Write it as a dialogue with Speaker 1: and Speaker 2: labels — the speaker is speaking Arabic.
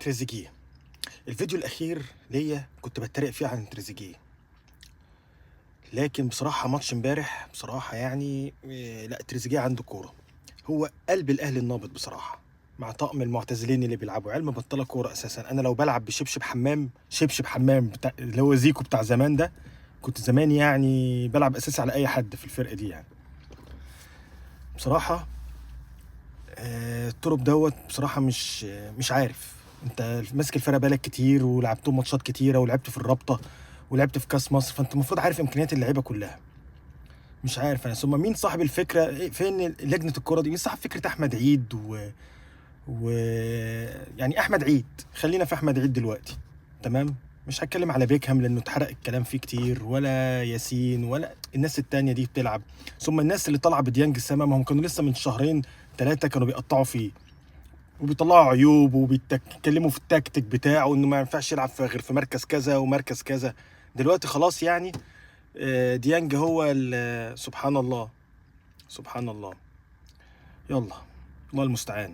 Speaker 1: تريزيجيه. الفيديو الاخير ليا كنت بتريق فيه عن تريزيجيه، لكن بصراحه ماتش امبارح بصراحه يعني لا، تريزيجيه عنده كوره، هو قلب الاهلي النابض بصراحه، مع طقم المعتزلين اللي بيلعبوا عيال مبطله كوره اساسا. انا لو بلعب بشبشب حمام، شبشب حمام بتاع اللي هو زيكو بتاع زمان ده، كنت زمان يعني بلعب اساسي على اي حد في الفرقه دي يعني. بصراحه الترب دوت بصراحه مش عارف. انت ماسك الفرقه بقالك كتير، ولعبتهم ماتشات كتيره، ولعبت في الرابطه، ولعبت في كاس مصر، فانت المفروض عارف امكانيات اللعيبه كلها. مش عارف انا، ثم مين صاحب الفكره؟ فين لجنه الكره دي؟ مين صاحب فكره احمد عيد و يعني احمد عيد، خلينا في احمد عيد دلوقتي. تمام، مش هتكلم على بيكهام لانه اتحرق الكلام فيه كتير، ولا ياسين، ولا الناس التانية دي بتلعب. ثم الناس اللي طالعه بديانج السما، ما هم كانوا لسه من شهرين ثلاثه كانوا بيقطعوا فيه وبيطلعوا عيوب وبيتكلموا في التكتيك بتاعه، انه ما ينفعش يلعب غير في مركز كذا ومركز كذا. دلوقتي خلاص يعني ديانج هو سبحان الله، سبحان الله. يلا، الله المستعان.